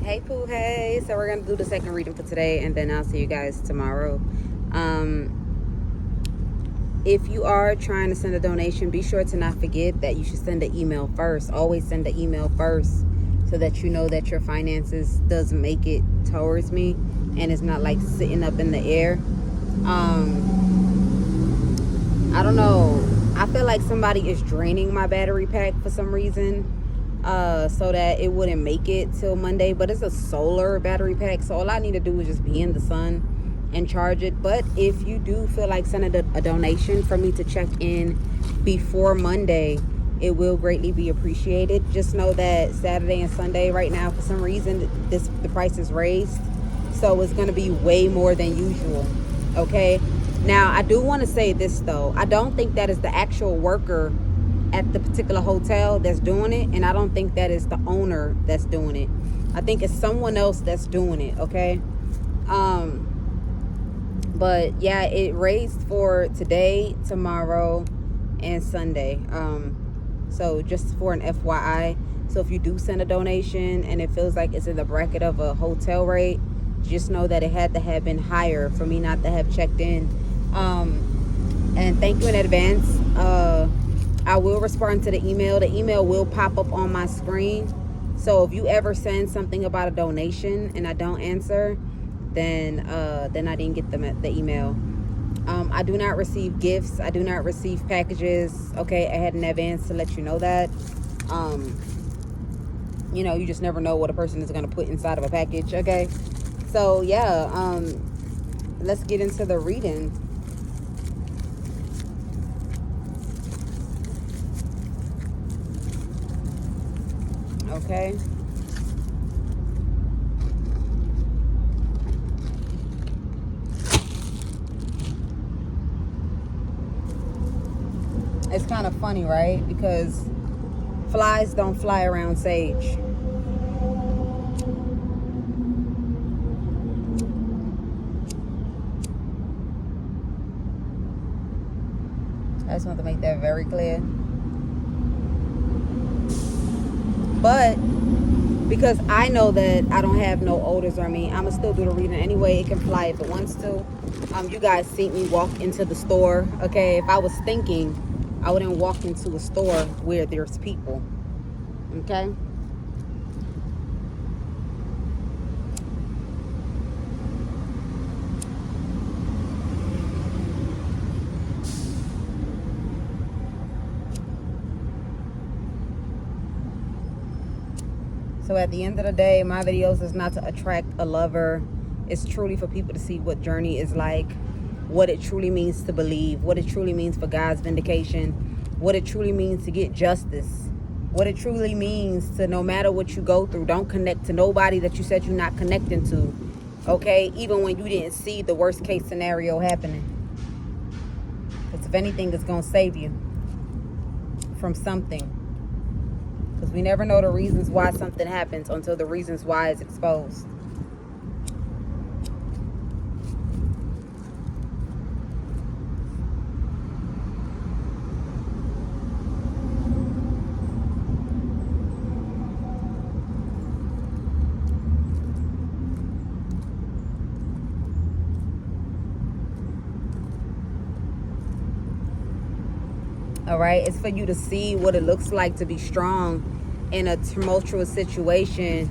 Hey Pooh, hey. So we're gonna do the second reading for today, and then I'll see you guys tomorrow. If you are trying to send a donation, be sure to not forget that you should send an email first. Always send an email first, so that you know that your finances does make it towards me, and it's not like sitting up in the air. I don't know. I feel like somebody is draining my battery pack for some reason, so that it wouldn't make it till Monday. But it's a solar battery pack, so all I need to do is just be in the sun and charge it. But if you do feel like sending a donation for me to check in before Monday, it will greatly be appreciated. Just know that Saturday and Sunday right now, for some reason, the price is raised, so it's going to be way more than usual. Okay, now I do want to say this though. I don't think that is the actual worker at the particular hotel that's doing it, and I don't think that is the owner that's doing it. I think it's someone else that's doing it. Okay. But yeah, it raised for today, tomorrow, and Sunday. So just for an FYI, so if you do send a donation and it feels like it's in the bracket of a hotel rate, just know that it had to have been higher for me not to have checked in. And thank you in advance. I will respond to the email. The email will pop up on my screen. So if you ever send something about a donation and I don't answer, then I didn't get the email. I do not receive gifts. I do not receive packages. Okay, I had in advance to let you know that. You just never know what a person is going to put inside of a package. Okay, so yeah, let's get into the reading. Okay. It's kind of funny, right? Because flies don't fly around sage. I just want to make that very clear. But because I know that I don't have no odors on me, I'ma still do the reading anyway. It can fly if it wants to. You guys see me walk into the store. Okay, if I was thinking, I wouldn't walk into a store where there's people. Okay. So at the end of the day, my videos is not to attract a lover. It's truly for people to see what journey is like, what it truly means to believe, what it truly means for God's vindication, what it truly means to get justice, what it truly means to, no matter what you go through, don't connect to nobody that you said you're not connecting to. Okay, even when you didn't see the worst case scenario happening. Because if anything, it's going to save you from something. Because we never know the reasons why something happens until the reasons why is exposed. All right, it's for you to see what it looks like to be strong in a tumultuous situation,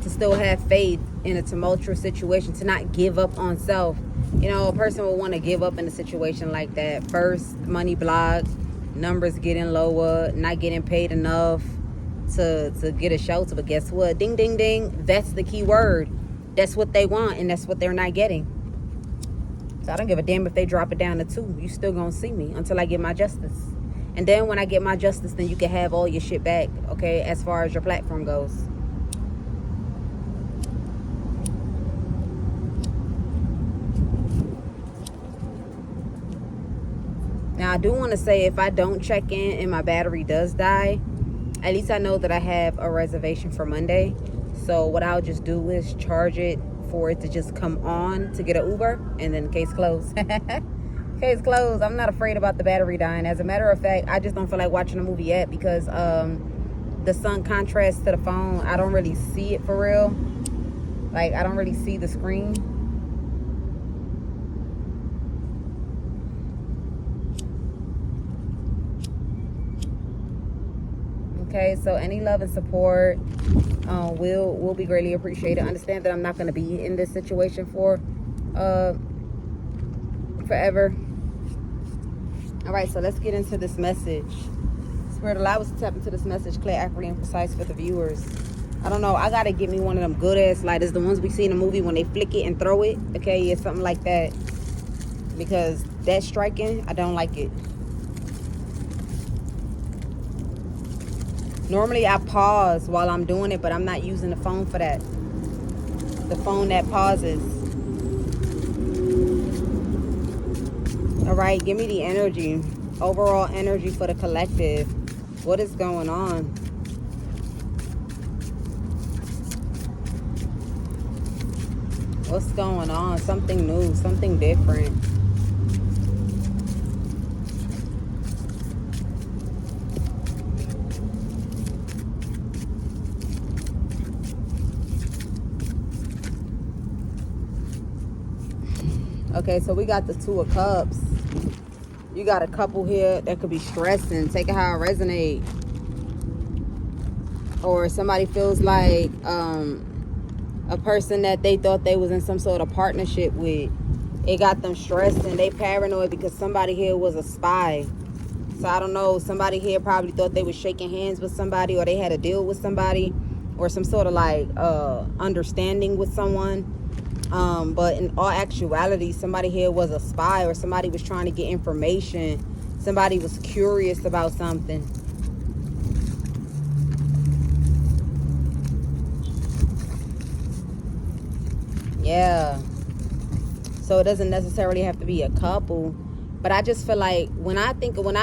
to still have faith in a tumultuous situation, to not give up on self. A person will want to give up in a situation like that. First, money block, numbers getting lower, not getting paid enough to get a shelter. But guess what? Ding, ding, ding. That's the key word. That's what they want, and that's what they're not getting. So I don't give a damn if they drop it down to 2. You still gonna see me until I get my justice. And then when I get my justice, then you can have all your shit back, okay, as far as your platform goes. Now, I do want to say, if I don't check in and my battery does die, at least I know that I have a reservation for Monday. So what I'll just do is charge it for it to just come on to get an Uber, and then case closed. Case closed. I'm not afraid about the battery dying. As a matter of fact, I just don't feel like watching a movie yet because the sun contrasts to the phone. I don't really see it for real. Like, I don't really see the screen. Okay, so any love and support will be greatly appreciated. Understand that I'm not going to be in this situation for forever. All right, so let's get into this message. Spirit, allow us to tap into this message, clear, accurate, and precise for the viewers. I don't know. I got to get me one of them good ass lighters, the ones we see in the movie when they flick it and throw it. Okay, yeah, something like that. Because that striking, I don't like it. Normally I pause while I'm doing it, but I'm not using the phone for that. The phone that pauses. All right, give me the energy. Overall energy for the collective. What is going on? What's going on? Something new, something different. Okay, so we got the Two of Cups. You got a couple here that could be stressing. Take it how it resonates. Or somebody feels like a person that they thought they was in some sort of partnership with. It got them stressed and they paranoid because somebody here was a spy. So I don't know, somebody here probably thought they was shaking hands with somebody, or they had a deal with somebody, or some sort of like understanding with someone. But in all actuality, somebody here was a spy, or somebody was trying to get information. Somebody was curious about something. Yeah. So it doesn't necessarily have to be a couple. But I just feel like when I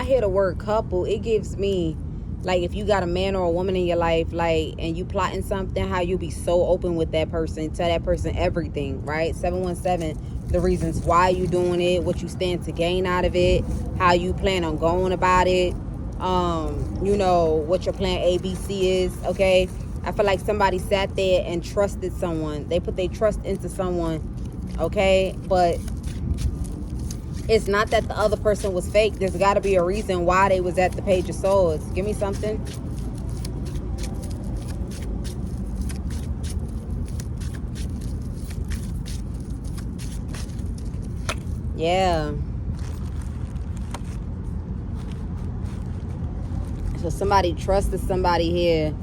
hear the word couple, it gives me, like, if you got a man or a woman in your life, like, and you plotting something, how you be so open with that person, tell that person everything, right? 717, the reasons why you doing it, what you stand to gain out of it, how you plan on going about it, you know, what your plan ABC is, okay? I feel like somebody sat there and trusted someone. They put their trust into someone, okay? But it's not that the other person was fake. There's got to be a reason why they was at the Page of Swords. Give me something. Yeah. So somebody trusted somebody here.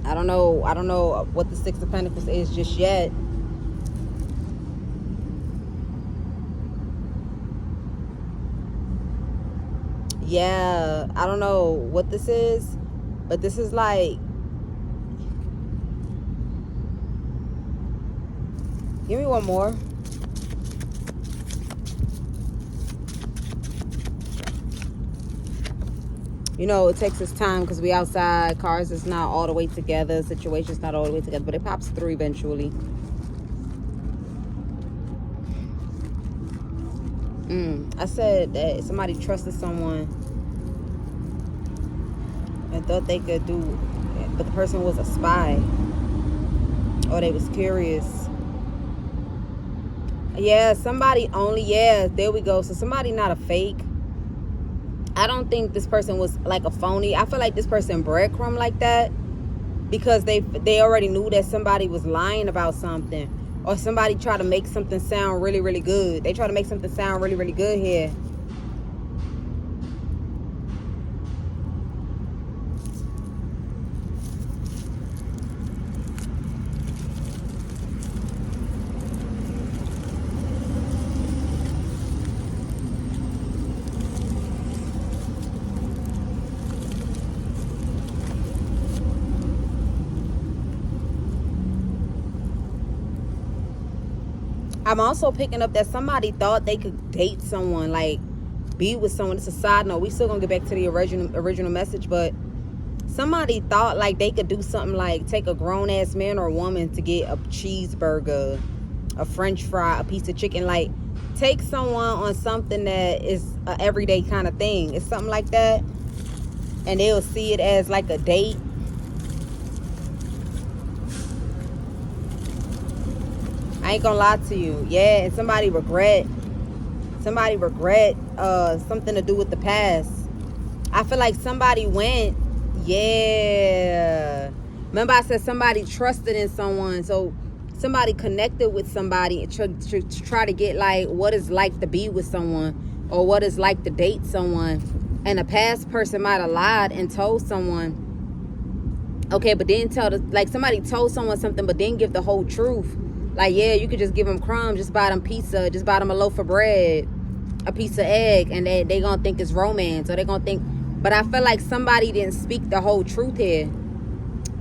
I don't know what the Six of Pentacles is just yet. Yeah, I don't know what this is, but this is like, give me one more. You know, it takes its time because we outside. Cars is not all the way together. Situation's not all the way together, but it pops through eventually. I said that somebody trusted someone and thought they could do, but the person was a spy, or they was curious. Yeah, somebody only, yeah, there we go. So somebody not a fake. I don't think this person was like a phony. I feel like this person breadcrumb like that because they already knew that somebody was lying about something, or somebody tried to make something sound really, really good. They try to make something sound really, really good here. I'm also picking up that somebody thought they could date someone, like be with someone. It's a side note. We still gonna get back to the original message, but somebody thought like they could do something like take a grown-ass man or woman to get a cheeseburger, a french fry, a piece of chicken. Like, take someone on something that is an everyday kind of thing. It's something like that. And they'll see it as like a date. I ain't gonna lie to you. Yeah, and somebody regret something to do with the past. I feel like somebody went, yeah. Remember I said somebody trusted in someone. So somebody connected with somebody to try to get like what it's like to be with someone or what it's like to date someone. And a past person might have lied and told someone, okay, but didn't tell like somebody told someone something but didn't give the whole truth. Like, yeah, you could just give them crumbs, just buy them pizza, just buy them a loaf of bread, a piece of egg, and they gonna think it's romance, or they gonna think. But I feel like somebody didn't speak the whole truth here.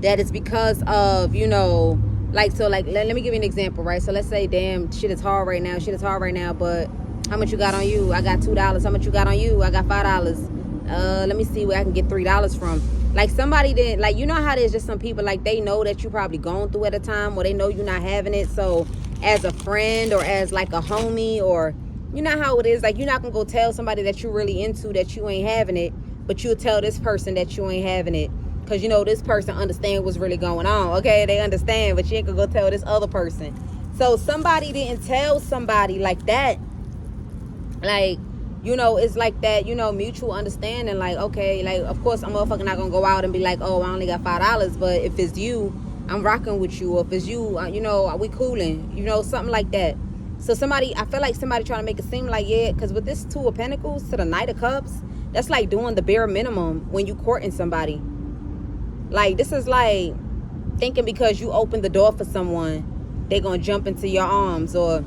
That it's because of, you know, like, so like let me give you an example, right? So let's say, damn, shit is hard right now, but how much you got on you? I got $2. How much you got on you? I got $5. Let me see where I can get $3 from. Like, somebody didn't, like, you know how there's just some people, like, they know that you probably going through at a time, or they know you're not having it. So as a friend or as like a homie, or you know how it is, like, you're not gonna go tell somebody that you're really into that you ain't having it, but you'll tell this person that you ain't having it because you know this person understand what's really going on. Okay, they understand, but you ain't gonna go tell this other person. So somebody didn't tell somebody like that. Like, you know, it's like that, you know, mutual understanding. Like, okay, like, of course, I'm motherfucking not gonna go out and be like, oh, I only got $5. But if it's you, I'm rocking with you. Or if it's you, you know, we cooling. You know, something like that. So somebody, I feel like somebody trying to make it seem like, yeah, because with this 2 of Pentacles to the Knight of Cups, that's like doing the bare minimum when you courting somebody. Like, this is like thinking because you open the door for someone, they gonna jump into your arms. Or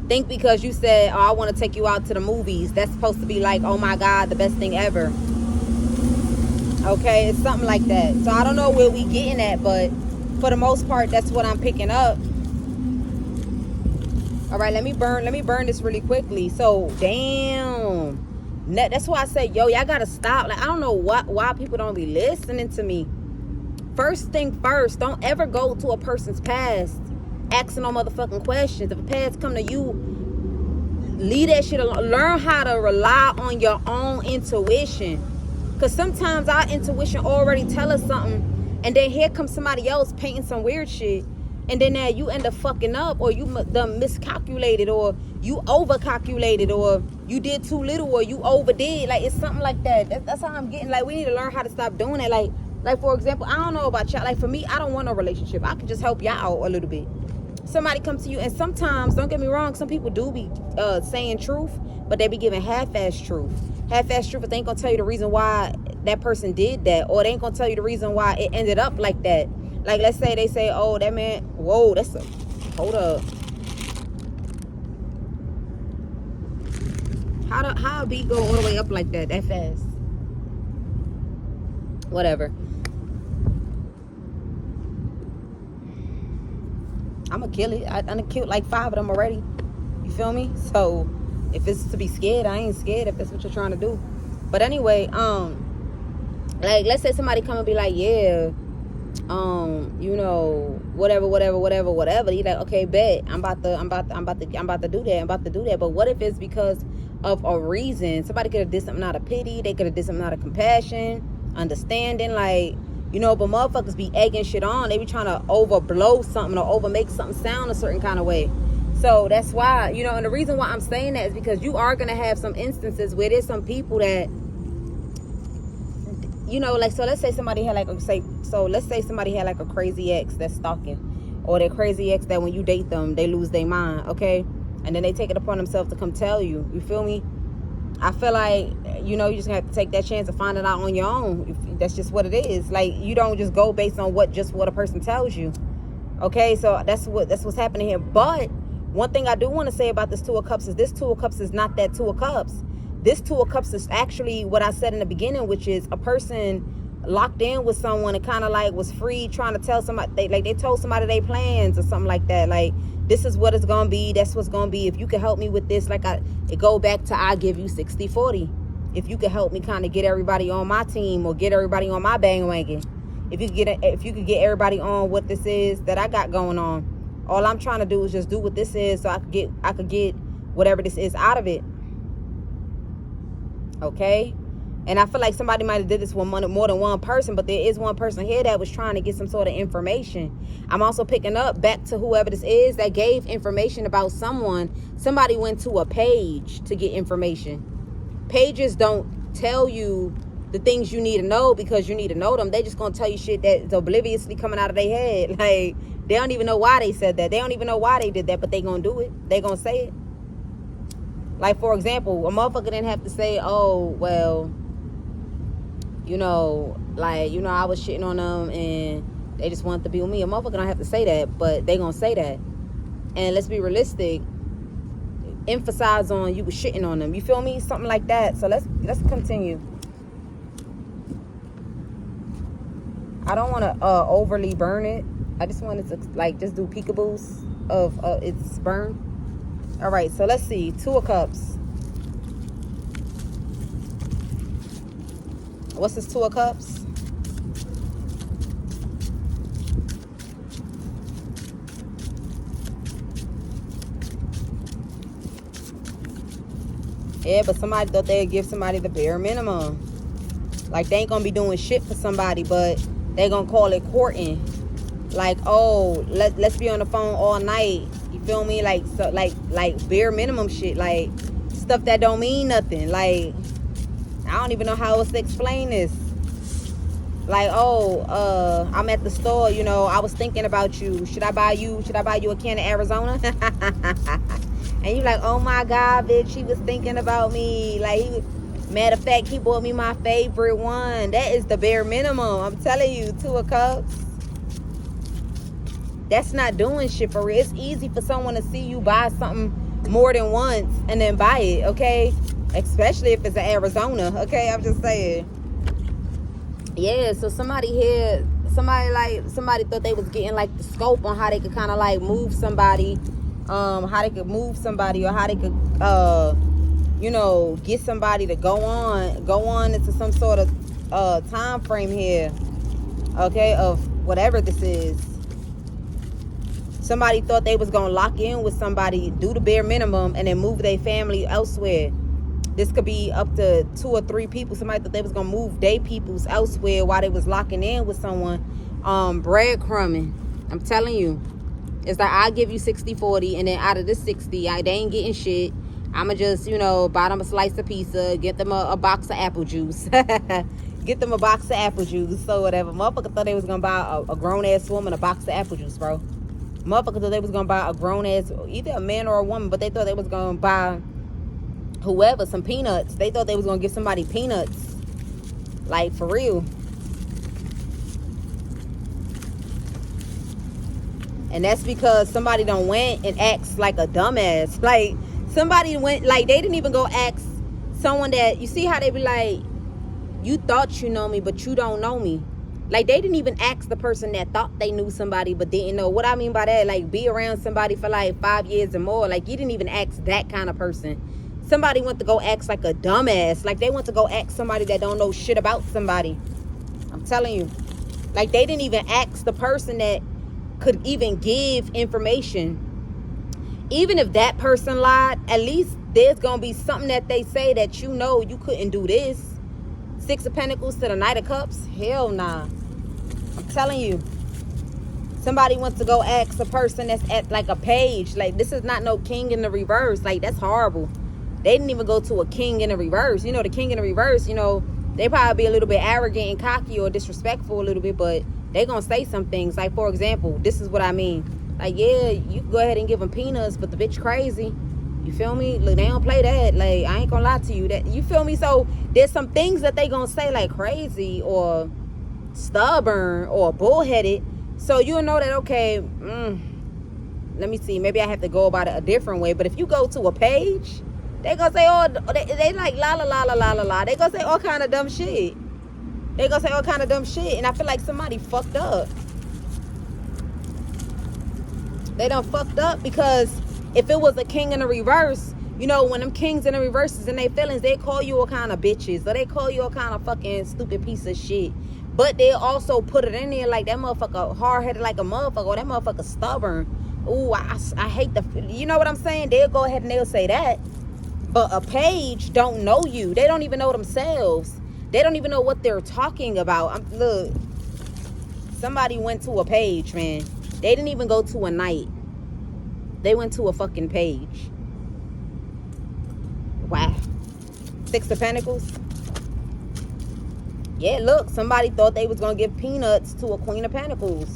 think because you said, oh, I want to take you out to the movies, that's supposed to be like, oh my God, the best thing ever. Okay, it's something like that. So I don't know where we getting at, but for the most part, that's what I'm picking up. All right, let me burn this really quickly. So, damn. That's why I say, yo, y'all gotta stop. Like, I don't know why people don't be listening to me. First thing first, don't ever go to a person's past asking no motherfucking questions. If a past come to you, leave that shit alone. Learn how to rely on your own intuition. Because sometimes our intuition already tell us something, and then here comes somebody else painting some weird shit, and then now you end up fucking up, or you done miscalculated, or you overcalculated, or you did too little, or you overdid. Like, it's something like that. That's how I'm getting. Like, we need to learn how to stop doing it. Like for example, I don't know about y'all. Like, for me, I don't want no relationship. I can just help y'all out a little bit. Somebody come to you, and sometimes, don't get me wrong, some people do be saying truth, but they be giving half-ass truth. Half-ass truth, but they ain't gonna tell you the reason why that person did that, or they ain't gonna tell you the reason why it ended up like that. Like, let's say they say, oh, that man, whoa, hold up. How a beat go all the way up like that fast? Whatever. I'm gonna kill it. I done killed like 5 of them already. You feel me? So if it's to be scared, I ain't scared if that's what you're trying to do. But anyway, like, let's say somebody come and be like, yeah, you know, whatever. You like, okay, bet. I'm about to do that. But what if it's because of a reason? Somebody could have did something out of pity. They could have did something out of compassion, understanding, like, you know, but motherfuckers be egging shit on. They be trying to overblow something or overmake something sound a certain kind of way. So that's why, you know, and the reason why I'm saying that is because you are going to have some instances where there's some people that, you know, like, so let's say somebody had like, let's say somebody had like a crazy ex that's stalking, or their crazy ex that when you date them, they lose their mind, okay? And then they take it upon themselves to come tell you, you feel me? I feel like, you know, you just have to take that chance of finding out on your own. That's just what it is. Like, you don't just go based on what a person tells you. Okay, so that's what's happening here. But one thing I do want to say about this 2 of Cups is this 2 of Cups is not that 2 of Cups. This 2 of Cups is actually what I said in the beginning, which is a person locked in with someone and kind of like was free, trying to tell somebody, they told somebody their plans or something like that. Like, this is what it's gonna be, that's what's gonna be. If you can help me with this, like, it go back to, I give you 60-40. If you could help me kind of get everybody on my team or get everybody on my bandwagon, if you could get everybody on what this is that I got going on, all I'm trying to do is just do what this is, so I could get whatever this is out of it. Okay, And I feel like somebody might have did this with more than one person, but there is one person here that was trying to get some sort of information. I'm also picking up back to whoever this is that gave information about someone. Somebody went to a page to get information. Pages don't tell you the things you need to know because you need to know them. They just gonna tell you shit that's obliviously coming out of their head. Like, they don't even know why they said that. They don't even know why they did that, but they gonna do it. They gonna say it. Like, for example, a motherfucker didn't have to say, oh, well, you know, like, you know, I was shitting on them and they just wanted to be with me. A motherfucker don't have to say that, but they gonna say that. And let's be realistic. Emphasize on you was shitting on them. You feel me? Something like that. So let's continue. I don't want to overly burn it. I just wanted to like just do peekaboos of its burn. All right, so let's see. 2 of Cups. What's this 2 of Cups? Yeah, but somebody thought they'd give somebody the bare minimum. Like, they ain't gonna be doing shit for somebody, but they gonna call it courting. Like, oh, let's be on the phone all night. You feel me? Like, so, like bare minimum shit. Like, stuff that don't mean nothing. Like, I don't even know how else to explain this. Like, oh, I'm at the store, you know, I was thinking about you. Should I buy you a can of Arizona? And you like, oh my God, bitch, he was thinking about me. Like, matter of fact, he bought me my favorite one. That is the bare minimum. I'm telling you, 2 of Cups. That's not doing shit for real. It's easy for someone to see you buy something more than once and then buy it, okay? Especially if it's an Arizona, okay? I'm just saying. Yeah, so somebody here, somebody thought they was getting like the scope on how they could kind of like move somebody, how they could move somebody, or how they could, you know, get somebody to go on into some sort of time frame here, okay, of whatever this is. Somebody thought they was gonna lock in with somebody, do the bare minimum, and then move their family elsewhere. This could be up to 2 or 3 people. Somebody thought they was gonna move their peoples elsewhere while they was locking in with someone. Breadcrumbing. I'm telling you. It's like, I give you 60-40, and then out of this 60, they ain't getting shit. I'ma just, you know, buy them a slice of pizza, get them a box of apple juice. Get them a box of apple juice, so whatever. Motherfucker thought they was gonna buy a grown-ass woman a box of apple juice, bro. Motherfucker thought they was gonna buy a grown-ass, either a man or a woman, but they thought they was gonna buy whoever some peanuts. They thought they was gonna give somebody peanuts, like, for real. And that's because somebody done went and asked like a dumbass. Like, somebody went, like, they didn't even go ask someone that, you see how they be like, you thought you know me, but you don't know me. Like, they didn't even ask the person that thought they knew somebody but didn't know. What I mean by that, like, be around somebody for like 5 years or more. Like, you didn't even ask that kind of person. Somebody went to go ask like a dumbass. Like, they went to go ask somebody that don't know shit about somebody. I'm telling you. Like, they didn't even ask the person that could even give information. Even if that person lied, at least there's gonna be something that they say that, you know, you couldn't do this. 6 of Pentacles to the Knight of Cups. Hell nah. I'm telling you. Somebody wants to go ask a person that's at like a page. Like, this is not no king in the reverse. Like, that's horrible. They didn't even go to a king in the reverse. You know, the king in the reverse, you know, they probably be a little bit arrogant and cocky or disrespectful a little bit, but they gonna say some things. Like, for example, this is what I mean. Like, yeah, you can go ahead and give them peanuts, but the bitch crazy. You feel me? Look, they don't play that. Like, I ain't gonna lie to you. That, you feel me? So there's some things that they gonna say like crazy or stubborn or bullheaded. So you'll know that, okay, let me see. Maybe I have to go about it a different way. But if you go to a page, they gonna say, oh, they like la la la la la la la. They gonna say all kind of dumb shit. They gonna say all kind of dumb shit. And I feel like somebody fucked up. They done fucked up, because if it was a king in the reverse, you know, when them kings in the reverse is in their feelings, they call you all kind of bitches, or they call you all kind of fucking stupid piece of shit. But they also put it in there like that motherfucker hard-headed like a motherfucker, or that motherfucker stubborn. Ooh, I hate the, you know what I'm saying? They'll go ahead and they'll say that. But a page don't know you. They don't even know themselves. They don't even know what they're talking about. Look, somebody went to a page, man. They didn't even go to a night. They went to a fucking page. Wow. Six of Pentacles. Yeah, look, somebody thought they was gonna give peanuts to a Queen of Pentacles.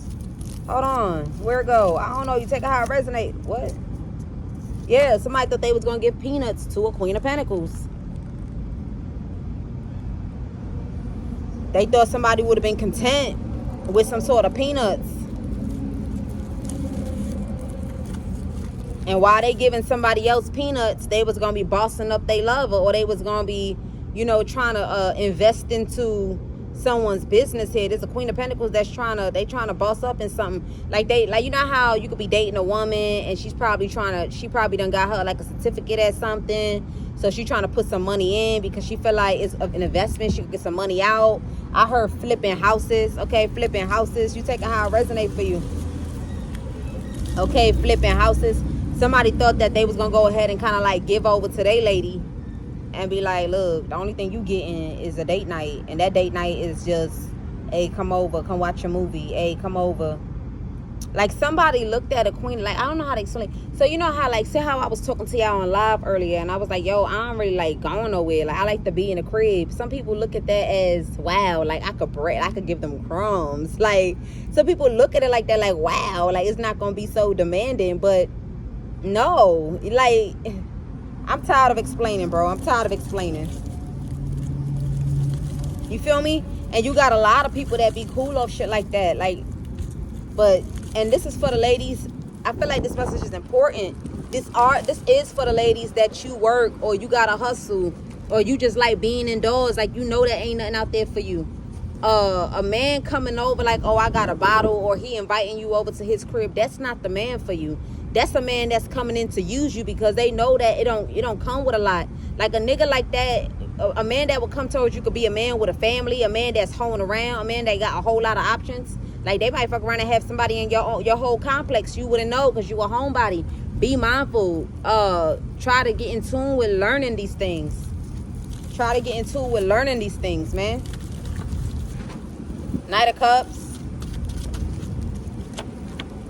Hold on, where it go? I don't know. You take it how it resonate. What? Yeah, somebody thought they was gonna give peanuts to a Queen of Pentacles. They thought somebody would have been content with some sort of peanuts. And while they giving somebody else peanuts, they was gonna be bossing up their lover, or they was gonna be, you know, trying to invest into someone's business here. There's a Queen of Pentacles that's trying to boss up in something. Like you know how you could be dating a woman and she probably done got her like a certificate at something, so she trying to put some money in because she feel like it's an investment, she could get some money out. I heard flipping houses. Okay, flipping houses. You taking how it resonate for you. Okay, flipping houses. Somebody thought that they was gonna go ahead and kind of like give over to their lady and be like, look, the only thing you getting is a date night, and that date night is just, hey, come over, come watch a movie, hey, come over. Like, somebody looked at a queen, like, I don't know how to explain. So you know how, like, say how I was talking to y'all on live earlier, and I was like, yo, I don't really like going nowhere. Like, I like to be in the crib. Some people look at that as, wow, like, I could give them crumbs. Like, some people look at it like that, like, wow, like, it's not gonna be so demanding. But no, like, I'm tired of explaining, bro. I'm tired of explaining. You feel me? And you got a lot of people that be cool off shit like that. Like, but, and this is for the ladies. I feel like this message is important. This is for the ladies that you work, or you got to hustle, or you just like being indoors. Like, you know that ain't nothing out there for you. A man coming over like, oh, I got a bottle, or he inviting you over to his crib. That's not the man for you. That's a man that's coming in to use you, because they know that it don't come with a lot. Like, a nigga like that, a man that will come towards you could be a man with a family, a man that's hoeing around, a man that got a whole lot of options. Like, they might fuck around and have somebody in your whole complex. You wouldn't know because you a homebody. Be mindful. Try to get in tune with learning these things. Try to get in tune with learning these things, man. Knight of Cups.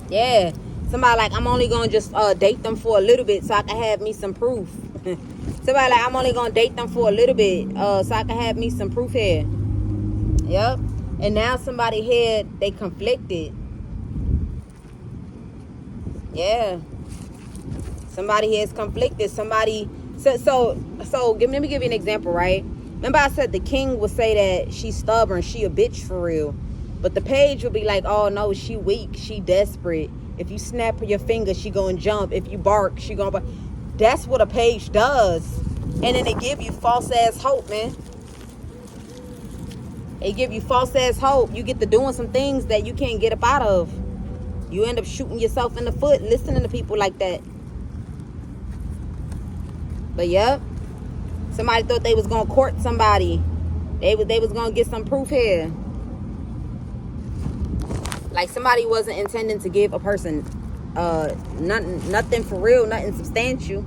Yeah. Somebody like, I'm only going to just date them for a little bit so I can have me some proof. Somebody like, I'm only going to date them for a little bit so I can have me some proof here. Yep. And now somebody here, they conflicted. Yeah. Somebody here is conflicted. Somebody, so let me give you an example, right? Remember I said the king would say that she's stubborn, she a bitch for real. But the page would be like, oh no, she weak, she desperate. If you snap your finger, she gonna jump. If you bark, she gonna bark. That's what a page does. And then they give you false ass hope, man. They give you false ass hope. You get to doing some things that you can't get up out of. You end up shooting yourself in the foot listening to people like that. But yep. Somebody thought they was gonna court somebody. They was gonna get some proof here. Like, somebody wasn't intending to give a person nothing for real, nothing substantial.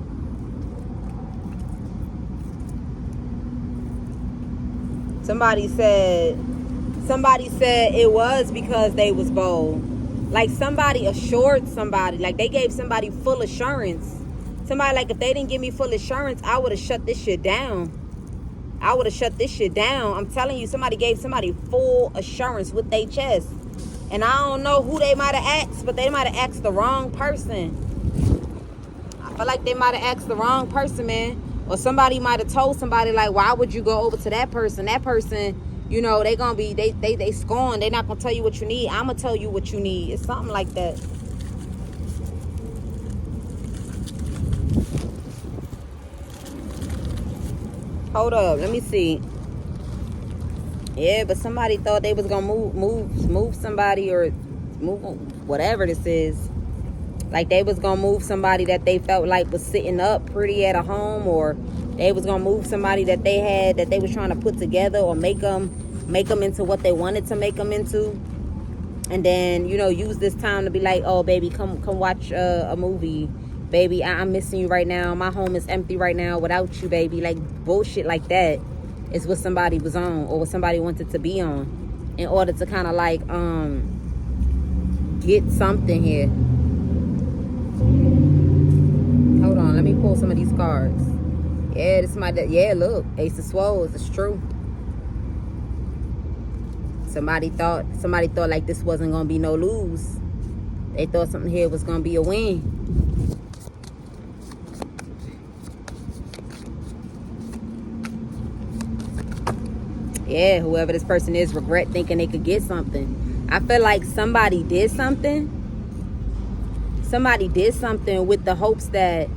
Somebody said it was because they was bold. Like, somebody assured somebody, like they gave somebody full assurance. Somebody like, if they didn't give me full assurance, I would have shut this shit down. I'm telling you, somebody gave somebody full assurance with their chest. And I don't know who they might have asked, but they might have asked the wrong person. I feel like they might have asked the wrong person, man. Or somebody might have told somebody, like, why would you go over to that person? That person, you know, they gonna be, they scorn. They not gonna tell you what you need. I'm gonna tell you what you need. It's something like that. Hold up, let me see. Yeah, but somebody thought they was gonna move somebody, or move whatever this is. Like, they was gonna move somebody that they felt like was sitting up pretty at a home, or they was gonna move somebody that they had, that they was trying to put together, or make them into what they wanted to make them into. And then, you know, use this time to be like, oh baby, come watch a movie, baby, I'm missing you right now, my home is empty right now without you, baby. Like, bullshit like that. is what somebody was on or what somebody wanted to be on in order to kind of like get something here. Hold on, let me pull some of these cards. Yeah, this might, yeah, look, Ace of Swords, it's true. Somebody thought like this wasn't gonna be no lose. They thought something here was gonna be a win. Yeah, whoever this person is regret thinking they could get something. I feel like somebody did something. Somebody did something with the hopes that,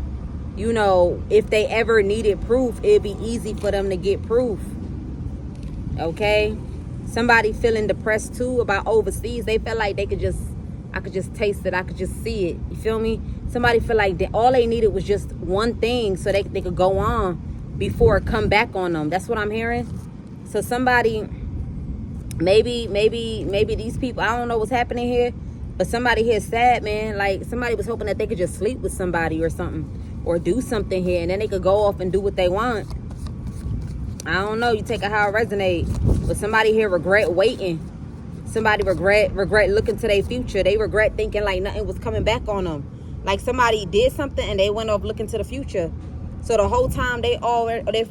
you know, if they ever needed proof, it'd be easy for them to get proof. Okay? Somebody feeling depressed too about overseas. They felt like they could just, I could just taste it. I could just see it. You feel me? Somebody feel like all they needed was just one thing so they could go on before it come back on them. That's what I'm hearing. So somebody, maybe these people, I don't know what's happening here, but somebody here is sad, man. Like somebody was hoping that they could just sleep with somebody or something, or do something here, and then they could go off and do what they want. I don't know. You take it how it resonate. But somebody here regret waiting. Somebody regret looking to their future. They regret thinking like nothing was coming back on them. Like somebody did something and they went off looking to the future. So the whole time they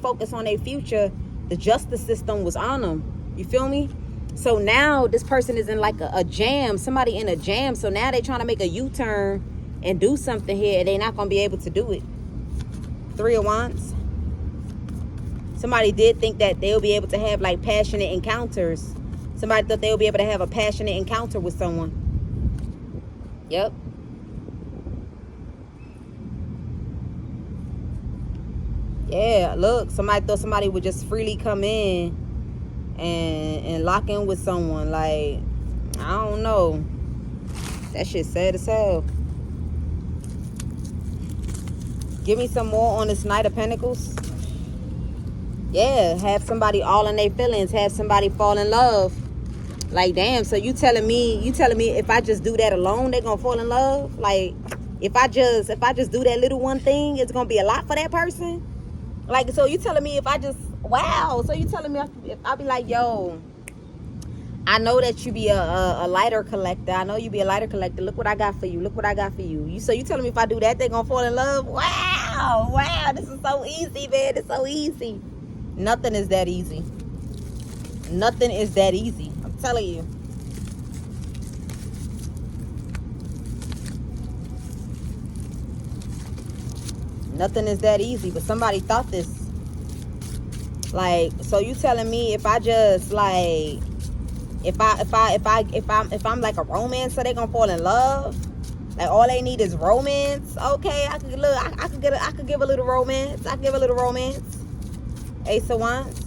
focus on their future, the justice system was on them. You feel me? So now this person is in like a jam. Somebody in a jam. So now they trying to make a U-turn and do something here, and they're not going to be able to do it. 3 of Wands. Somebody did think that they'll be able to have like passionate encounters. Somebody thought they'll be able to have a passionate encounter with someone. Yep. Yeah, look, somebody thought somebody would just freely come in and lock in with someone. Like, I don't know. That shit sad as hell. Give me some more on this Knight of Pentacles. Yeah, have somebody all in their feelings. Have somebody fall in love. Like, damn, so you telling me if I just do that alone, they're gonna fall in love? Like, if I just do that little one thing, it's gonna be a lot for that person? Like, so you telling me if I just, wow, so you telling me if I be like, yo, I know that you be a lighter collector. I know you be a lighter collector. Look what I got for you. Look what I got for you. So you telling me if I do that, they're gonna fall in love? Wow, wow, this is so easy, man. It's so easy. Nothing is that easy. Nothing is that easy. I'm telling you. Nothing is that easy, but somebody thought this. Like, so you telling me if I just like, if I'm like a romance, so they gonna fall in love? Like all they need is romance? Okay, I could give a little romance. I can give a little romance. Ace of Wands.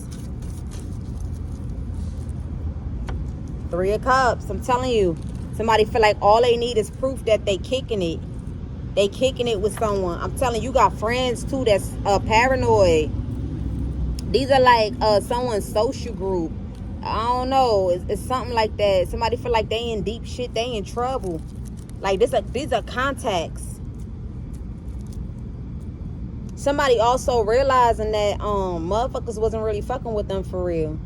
3 of Cups. I'm telling you, somebody feel like all they need is proof that they kicking it. They kicking it with someone. I'm telling you, got friends too that's paranoid. These are like someone's social group. I don't know. It's something like that. Somebody feel like they in deep shit. They in trouble. Like these are contacts. Somebody also realizing that motherfuckers wasn't really fucking with them for real.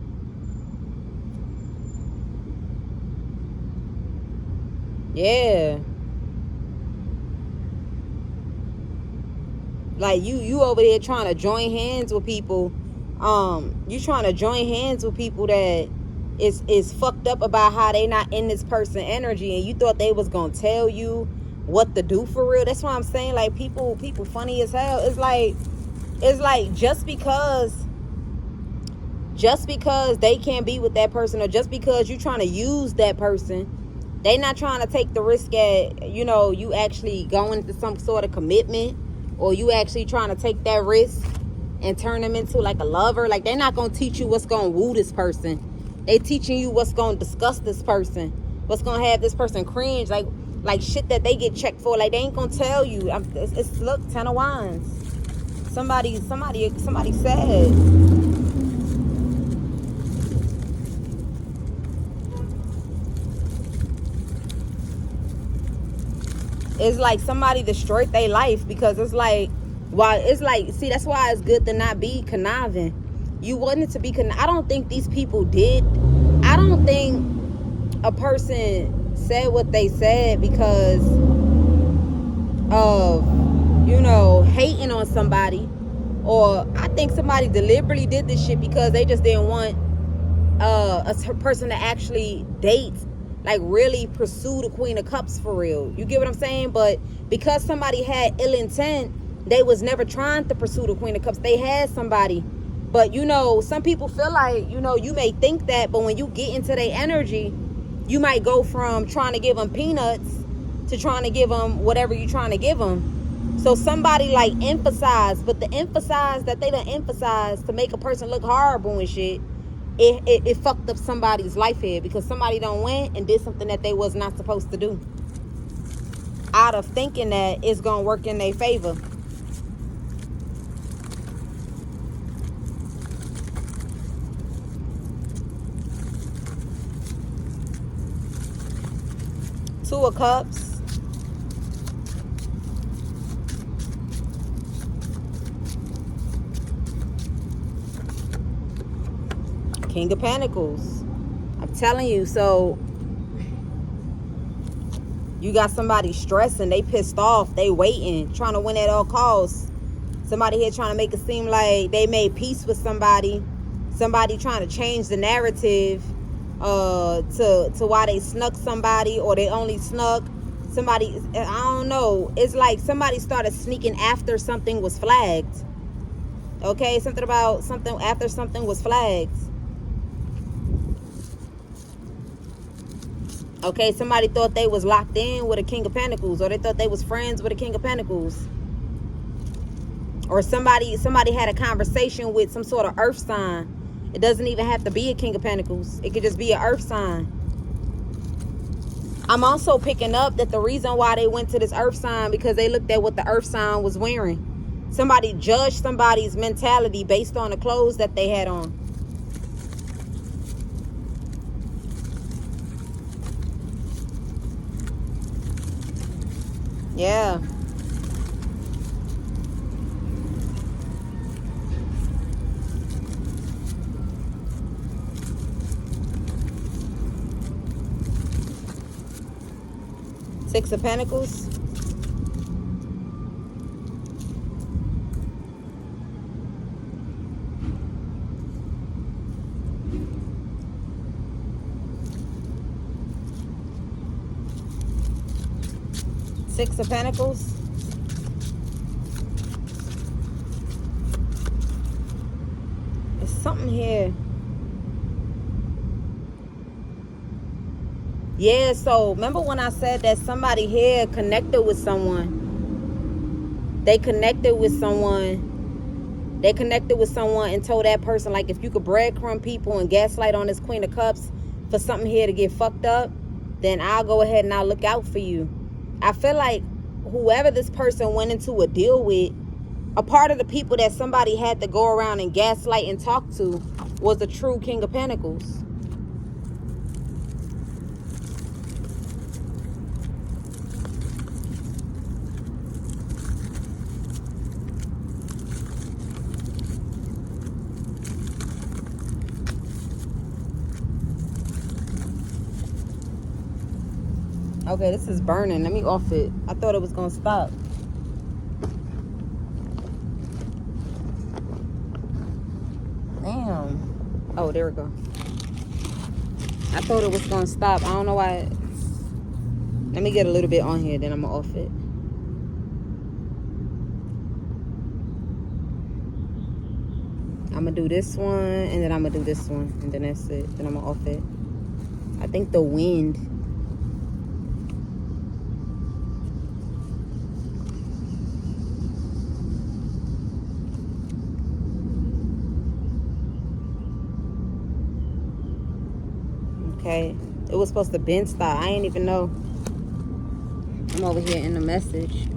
Yeah. Like you over there trying to join hands with people. You trying to join hands with people that is fucked up about how they not in this person energy, and you thought they was gonna tell you what to do for real. That's why I'm saying, like, people funny as hell. It's like just because they can't be with that person, or just because you trying to use that person, they not trying to take the risk at, you know, you actually going into some sort of commitment, or you actually trying to take that risk and turn them into like a lover. Like, they're not gonna teach you what's gonna woo this person. They teaching you what's gonna disgust this person, what's gonna have this person cringe, like shit that they get checked for. Like, they ain't gonna tell you. It's look, 10 of Wands. Somebody said. It's like somebody destroyed their life, because it's like, see, that's why it's good to not be conniving. You wanted to be I don't think these people did. I don't think a person said what they said because of, you know, hating on somebody. Or I think somebody deliberately did this shit because they just didn't want a person to actually date, like really pursue the Queen of Cups for real. You get what I'm saying? But because somebody had ill intent, they was never trying to pursue the Queen of Cups. They had somebody. But, you know, some people feel like, you know, you may think that, but when you get into their energy, you might go from trying to give them peanuts to trying to give them whatever you're trying to give them. So somebody like emphasized, but the emphasize that they done emphasize to make a person look horrible and shit, it fucked up somebody's life here because somebody done went and did something that they was not supposed to do out of thinking that it's gonna work in their favor. Two of Cups. King of Pentacles. I'm telling you, so you got somebody stressing, they pissed off, they waiting, trying to win at all costs. Somebody here trying to make it seem like they made peace with somebody. Somebody trying to change the narrative to why they snuck somebody, or they only snuck somebody. I don't know. It's like somebody started sneaking after something was flagged. Okay, something about something after something was flagged. Okay, somebody thought they was locked in with a King of Pentacles, or they thought they was friends with a King of Pentacles. Or somebody had a conversation with some sort of earth sign. It doesn't even have to be a King of Pentacles. It could just be an earth sign. I'm also picking up that the reason why they went to this earth sign because they looked at what the earth sign was wearing. Somebody judged somebody's mentality based on the clothes that they had on. Yeah. Six of Pentacles. Six of Pentacles. There's something here. Yeah, so remember when I said that somebody here connected with someone? They connected with someone. They connected with someone and told that person, like, if you could breadcrumb people and gaslight on this Queen of Cups for something here to get fucked up, then I'll go ahead and I'll look out for you. I feel like whoever this person went into a deal with, a part of the people that somebody had to go around and gaslight and talk to was a true King of Pentacles. Okay, this is burning. Let me off it. I thought it was gonna stop. Damn. Oh, there we go. I thought it was gonna stop. I don't know why. Let me get a little bit on here, then I'm gonna off it. I'm gonna do this one, and then I'm gonna do this one, and then that's it. Then I'm gonna off it. I think the wind. Okay, it was supposed to bend stop. I ain't even know. I'm over here in the message.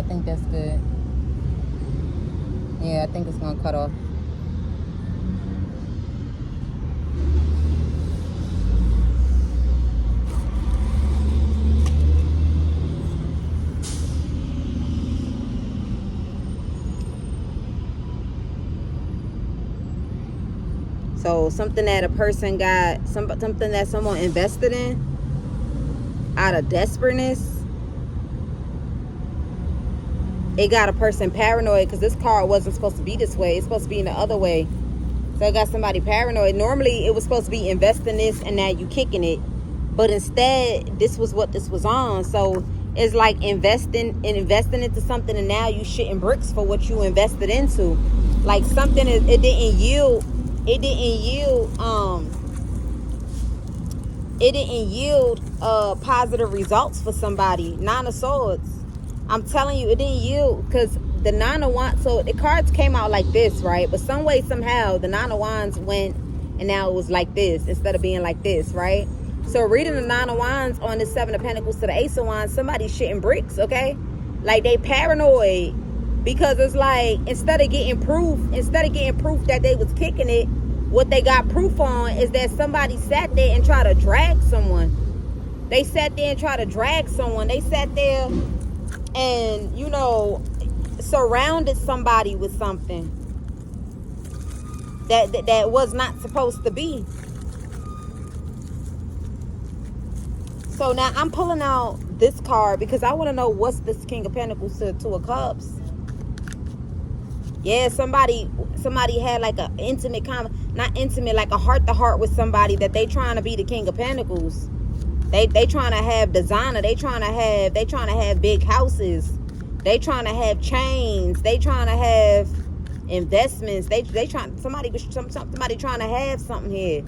think that's good. Yeah, I think it's gonna cut off. So something that a person got, something that someone invested in out of desperateness, it got a person paranoid because this car wasn't supposed to be this way. It's supposed to be in the other way. So it got somebody paranoid. Normally, it was supposed to be investing this and now you kicking it. But instead, this was what this was on. So it's like investing into something and now you shitting bricks for what you invested into. Like something, it didn't yield positive results for somebody. Nine of Swords. I'm telling you, it didn't yield because the Nine of Wands. So the cards came out like this, right? But some way, somehow, the Nine of Wands went and now it was like this instead of being like this, right? So reading the Nine of Wands on the Seven of Pentacles to the Ace of Wands, somebody's shitting bricks, okay? Like they paranoid because it's like instead of getting proof that they was kicking it, what they got proof on is that somebody sat there and tried to drag someone. They sat there and tried to drag someone. They sat there and, you know, surrounded somebody with something that was not supposed to be. So now I'm pulling out this card because I want to know what's this King of Pentacles to Two of Cups. Yeah, somebody had like an intimate not intimate, like a heart-to-heart with somebody that they trying to be the King of Pentacles. They trying to have designer. They trying to have big houses. They trying to have chains. They trying to have investments. Somebody trying to have something here.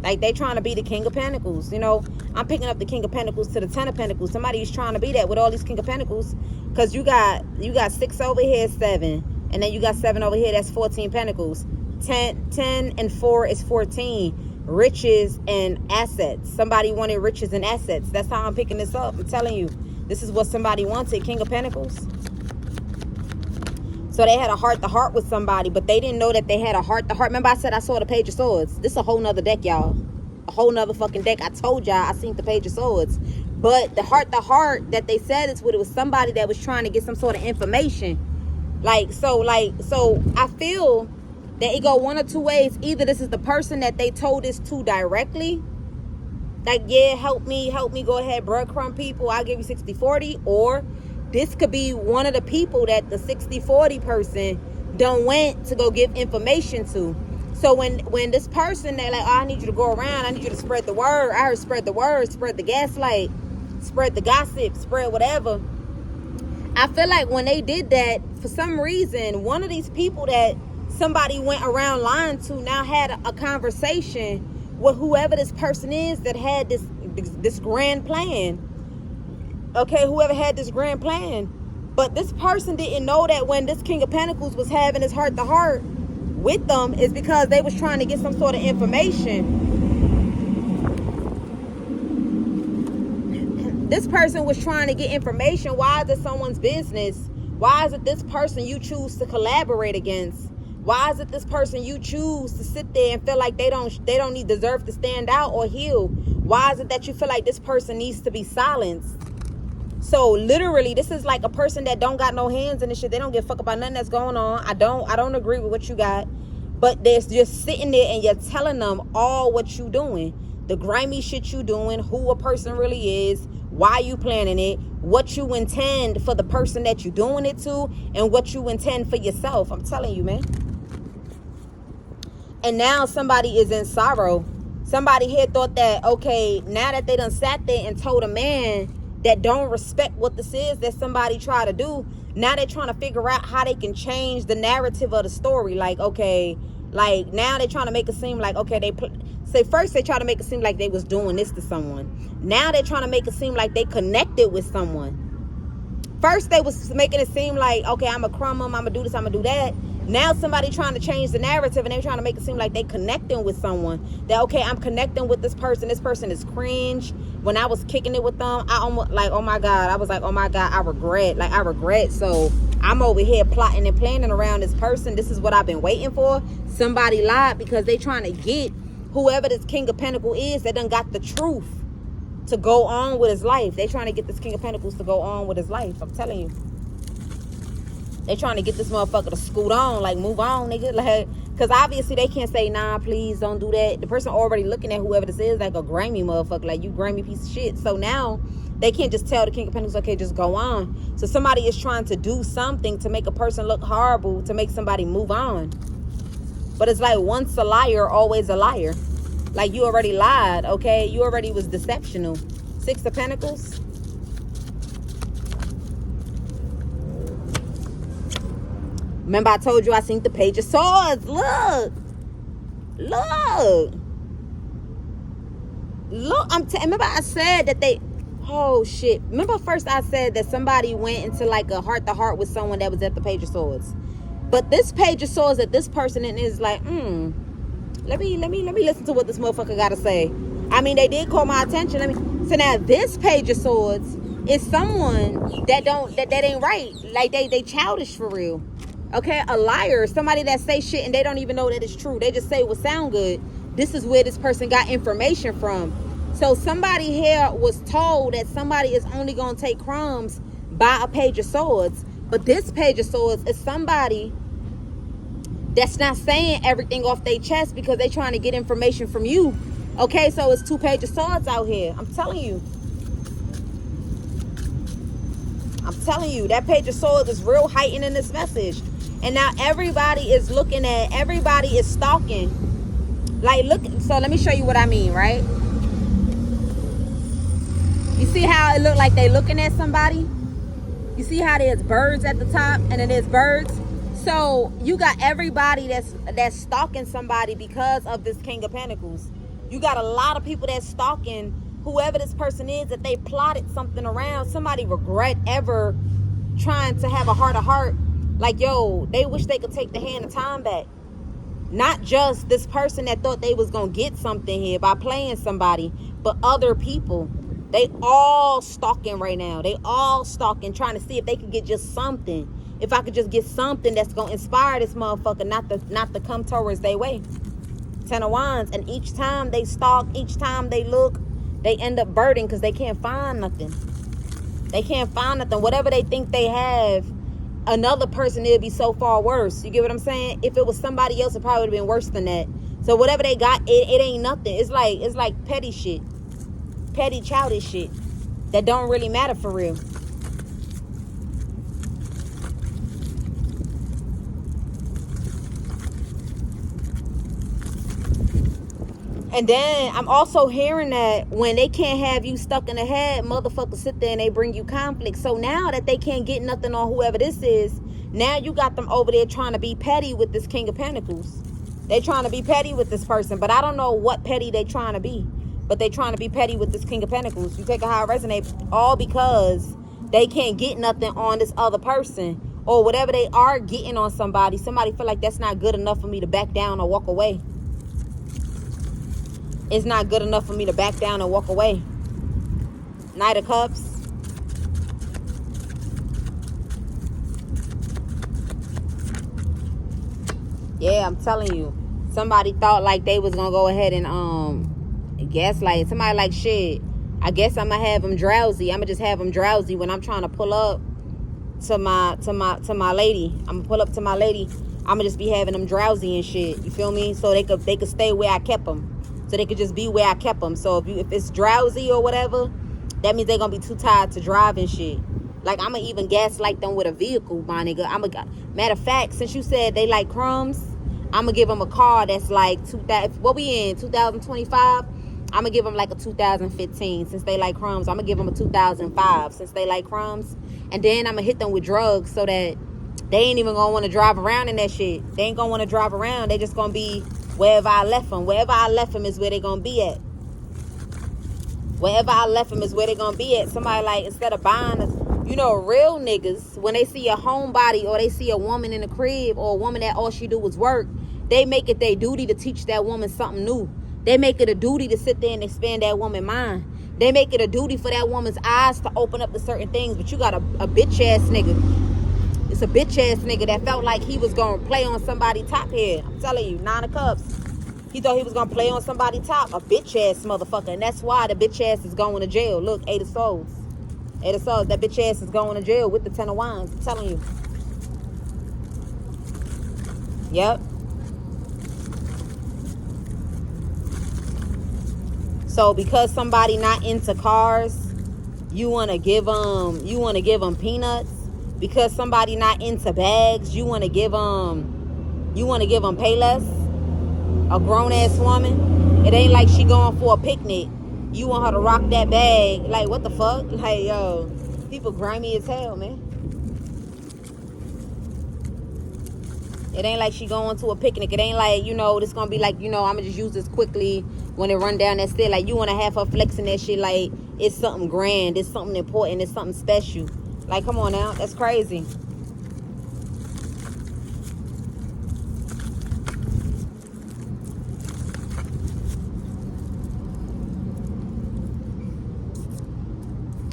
Like they trying to be the King of Pentacles. You know, I'm picking up the King of Pentacles to the Ten of Pentacles. Somebody's trying to be that with all these King of Pentacles, because you got 6 over here, 7, and then you got 7 over here. That's 14 Pentacles. 10 and 4 is 14. Riches and assets. Somebody wanted riches and assets. That's how I'm picking this up. I'm telling you, this is what somebody wanted. King of Pentacles. So they had a heart-to-heart with somebody, but they didn't know that they had a heart-to-heart. Remember I said I saw the Page of Swords? This is a whole nother deck, y'all. A whole nother fucking deck. I told y'all I seen the Page of Swords. But the heart-to-heart that they said is what it was, somebody that was trying to get some sort of information. So I feel that it go one or two ways. Either this is the person that they told this to directly. Like, yeah, help me, go ahead, breadcrumb people. I'll give you 60-40. Or this could be one of the people that the 60-40 person done went to go give information to. So when this person, they're like, oh, I need you to go around. I need you to spread the word. I heard spread the word, spread the gaslight, spread the gossip, spread whatever. I feel like when they did that, for some reason, one of these people that somebody went around lying to now had a conversation with whoever this person is that had this grand plan. Okay, whoever had this grand plan. But this person didn't know that when this King of Pentacles was having his heart-to-heart with them is because they was trying to get some sort of information. This person was trying to get information. Why is it someone's business? Why is it this person you choose to collaborate against? Why is it this person you choose to sit there and feel like they don't need deserve to stand out or heal? Why is it that you feel like this person needs to be silenced? So literally, this is like a person that don't got no hands in this shit. They don't give a fuck about nothing that's going on. I don't agree with what you got. But they're just sitting there and you're telling them all what you doing. The grimy shit you doing, who a person really is, why you planning it, what you intend for the person that you doing it to, and what you intend for yourself. I'm telling you, man. And now somebody is in sorrow. Somebody here thought that, okay, now that they done sat there and told a man that don't respect what this is that somebody try to do, now they're trying to figure out how they can change the narrative of the story. Like, okay, like now they're trying to make it seem like, okay, first they try to make it seem like they was doing this to someone. Now they're trying to make it seem like they connected with someone. First they was making it seem like, okay, I'm a crumb them, I'm gonna do this, I'm gonna do that. Now somebody trying to change the narrative and they're trying to make it seem like they connecting with someone. That, okay, I'm connecting with this person. This person is cringe. When I was kicking it with them, I almost like, oh my God. I was like, oh my God, I regret. So I'm over here plotting and planning around this person. This is what I've been waiting for. Somebody lied because they trying to get whoever this King of Pentacles is that done got the truth to go on with his life. They trying to get this King of Pentacles to go on with his life. I'm telling you. They trying to get this motherfucker to scoot on, like move on, nigga. Like, cause obviously they can't say, nah, please don't do that. The person already looking at whoever this is like a grimy motherfucker, like you grimy piece of shit. So now they can't just tell the King of Pentacles, okay, just go on. So somebody is trying to do something to make a person look horrible, to make somebody move on. But it's like, once a liar, always a liar. Like, you already lied, okay? You already was deceptional. 6 of Pentacles. Remember I told you I seen the Page of Swords. Look. Remember I said that they... Oh, shit. Remember first I said that somebody went into like a heart-to-heart with someone that was at the Page of Swords. But this Page of Swords that this person in is like, let me listen to what this motherfucker got to say. I mean, they did call my attention. So now this Page of Swords is someone that ain't right. Like, they childish for real. Okay, a liar, somebody that say shit and they don't even know that it's true. They just say what sound good. This is where this person got information from. So somebody here was told that somebody is only going to take crumbs by a Page of Swords. But this Page of Swords is somebody that's not saying everything off their chest because they trying to get information from you. Okay, so it's 2 Page of Swords out here. I'm telling you. That Page of Swords is real heightened in this message. And now everybody is everybody is stalking. Like, look, so let me show you what I mean, right? You see how it look like they looking at somebody? You see how there's birds at the top and then there's birds? So you got everybody that's stalking somebody because of this King of Pentacles. You got a lot of people that's stalking whoever this person is, that they plotted something around. Somebody regret ever trying to have a heart-to-heart. Like, yo, they wish they could take the hand of time back. Not just this person that thought they was going to get something here by playing somebody, but other people. They all stalking right now. They all stalking, trying to see if they could get just something. If I could just get something that's going to inspire this motherfucker not to come towards their way. 10 of Wands. And each time they stalk, each time they look, they end up birding because they can't find nothing. They can't find nothing. Whatever they think they have, another person, it'll be so far worse. You get what I'm saying? If it was somebody else, it probably would have been worse than that. So whatever they got, it ain't nothing. It's like petty shit. Petty, childish shit that don't really matter for real. And then I'm also hearing that when they can't have you stuck in the head, motherfuckers sit there and they bring you conflict. So now that they can't get nothing on whoever this is, now you got them over there trying to be petty with this King of Pentacles. They trying to be petty with this person, but I don't know what petty they trying to be. But they trying to be petty with this King of Pentacles. You take it how it resonates, all because they can't get nothing on this other person. Or whatever they are getting on somebody, somebody feel like that's not good enough for me to back down or walk away. It's not good enough for me to back down and walk away. Knight of Cups. Yeah, I'm telling you. Somebody thought like they was going to go ahead and gaslight. Somebody like, shit, I guess I'm going to have them drowsy. I'm going to just have them drowsy when I'm trying to pull up to my lady. I'm going to pull up to my lady. I'm going to just be having them drowsy and shit. You feel me? So they could stay where I kept them. So they could just be where I kept them. So if it's drowsy or whatever, that means they're going to be too tired to drive and shit. Like, I'm going to even gaslight them with a vehicle, my nigga. Matter of fact, since you said they like crumbs, I'm going to give them a car that's like, what we in, 2025? I'm going to give them like a 2015 since they like crumbs. I'm going to give them a 2005 since they like crumbs. And then I'm going to hit them with drugs so that they ain't even going to want to drive around in that shit. They ain't going to want to drive around. They just going to be wherever I left them. Wherever I left them is where they're going to be at. Wherever I left them is where they're going to be at. Somebody like, instead of buying You know, real niggas, when they see a homebody or they see a woman in a crib or a woman that all she do is work, they make it their duty to teach that woman something new. They make it a duty to sit there and expand that woman's mind. They make it a duty for that woman's eyes to open up to certain things. But you got a bitch ass nigga. It's a bitch ass nigga that felt like he was gonna play on somebody's top here. I'm telling you, 9 of Cups. He thought he was gonna play on somebody's top. A bitch ass motherfucker. And that's why the bitch ass is going to jail. Look, 8 of Swords. 8 of Swords. That bitch ass is going to jail with the 10 of Wands. I'm telling you. Yep. So because somebody not into cars, you wanna give them peanuts. Because somebody not into bags, you wanna give them pay less. A grown ass woman, it ain't like she going for a picnic. You want her to rock that bag? Like what the fuck? Like yo, people grimy as hell, man. It ain't like she going to a picnic. It ain't like, you know, this gonna be like, you know, I'ma just use this quickly when it run down that still. Like you wanna have her flexing that shit like it's something grand, it's something important, it's something special. Like come on now, that's crazy.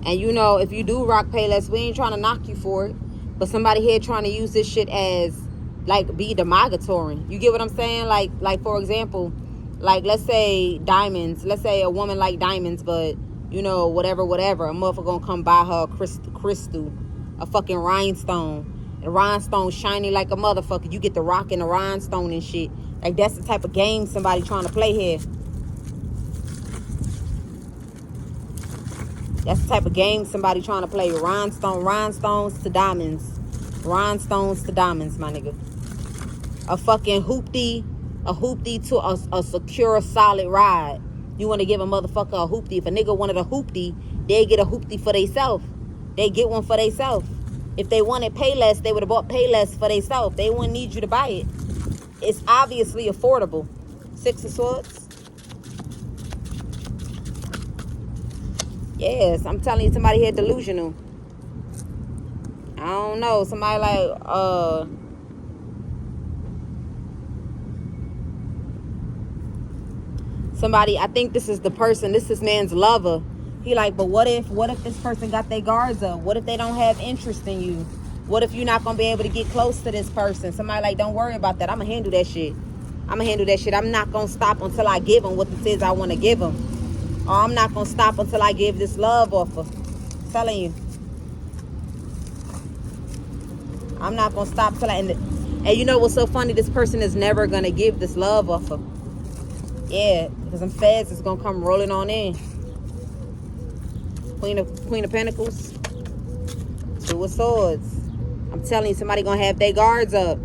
And you know, if you do rock Payless, we ain't trying to knock you for it. But somebody here trying to use this shit as like be derogatory. You get what I'm saying? Like for example, like let's say diamonds. Let's say a woman like diamonds, but you know, whatever. A motherfucker gonna come buy her a crystal, a fucking rhinestone. The rhinestone shiny like a motherfucker. You get the rock and the rhinestone and shit. Like that's the type of game somebody trying to play here. That's the type of game somebody trying to play. Rhinestones to diamonds. Rhinestones to diamonds, my nigga. A fucking hoopty to a secure, solid ride. You want to give a motherfucker a hoopty. If a nigga wanted a hoopty, they get a hoopty for theyself. They get one for theyself. If they wanted Payless, they would have bought Payless for theyself. They wouldn't need you to buy it. It's obviously affordable. 6 of Swords. Yes, I'm telling you, somebody here delusional. I don't know. Somebody like, somebody, I think this is the person, this is man's lover. He like, but what if this person got their guards up? What if they don't have interest in you? What if you're not going to be able to get close to this person? Somebody like, don't worry about that. I'm going to handle that shit. I'm not going to stop until I give them what it is I want to give them. Or I'm not going to stop until I give this love offer. I'm telling you. I'm not going to stop till I end it. And you know what's so funny? This person is never going to give this love offer. Yeah, because them feds is going to come rolling on in. Queen of Pentacles. 2 of Swords. I'm telling you, somebody going to have their guards up.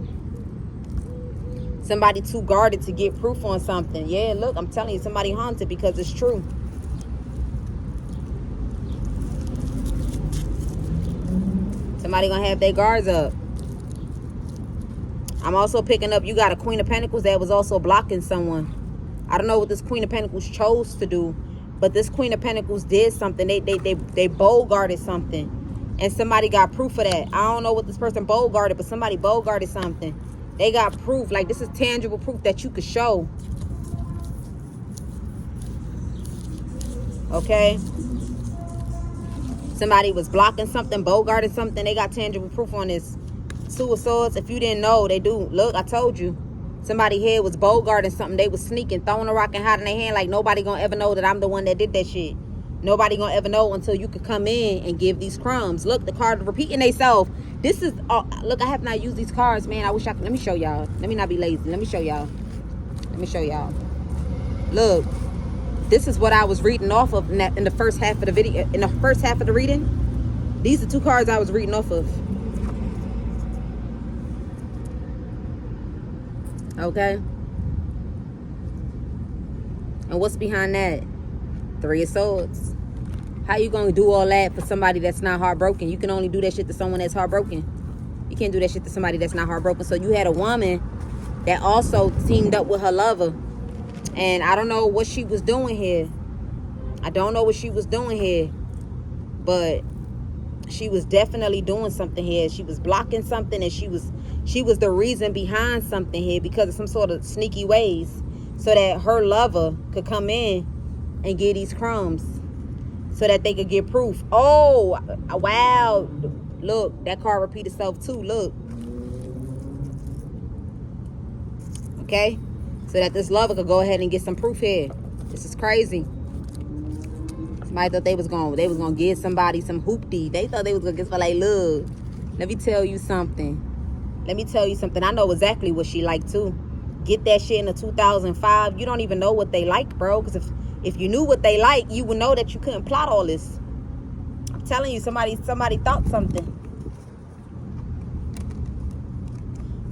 Somebody too guarded to get proof on something. Yeah, look, I'm telling you, somebody haunted because it's true. Somebody gonna have their guards up. I'm also picking up, you got a Queen of Pentacles that was also blocking someone. I don't know what this Queen of Pentacles chose to do, but this Queen of Pentacles did something. They bold guarded something. And somebody got proof of that. I don't know what this person bold guarded, but somebody bold guarded something. They got proof. Like this is tangible proof that you could show. Okay? Somebody was blocking something, bogarting something. They got tangible proof on this. 2 of Swords. If you didn't know, they do. Look, I told you. Somebody here was bogarting something. They was sneaking, throwing a rock and hiding their hand. Like nobody gonna ever know that I'm the one that did that shit. Nobody gonna ever know until you could come in and give these crumbs. Look, the card repeating themselves. This is, look, I have not used these cards, man. I wish I could. Let me show y'all. Let me not be lazy. Let me show y'all. Look. This is what I was reading off of in the first half of the video. In the first half of the reading, these are 2 cards I was reading off of. Okay. And what's behind that? 3 of Swords. How you gonna do all that for somebody that's not heartbroken? You can only do that shit to someone that's heartbroken. You can't do that shit to somebody that's not heartbroken. So you had a woman that also teamed up with her lover. And I don't know what she was doing here. But She was definitely doing something here. She was blocking something, and she was the reason behind something here because of some sort of sneaky ways, so that her lover could come in and get these crumbs, so that they could get proof. Oh, wow. Look, that card repeat itself too. Look. Okay? So that this lover could go ahead and get some proof here. This is crazy. Somebody thought they was gonna give somebody some hoopty. They thought they was gonna get somebody, like, look, let me tell you something. I know exactly what she like too. Get that shit in the 2005. You don't even know what they like, bro. Because if you knew what they like, you would know that you couldn't plot all this. I'm telling you, somebody thought something.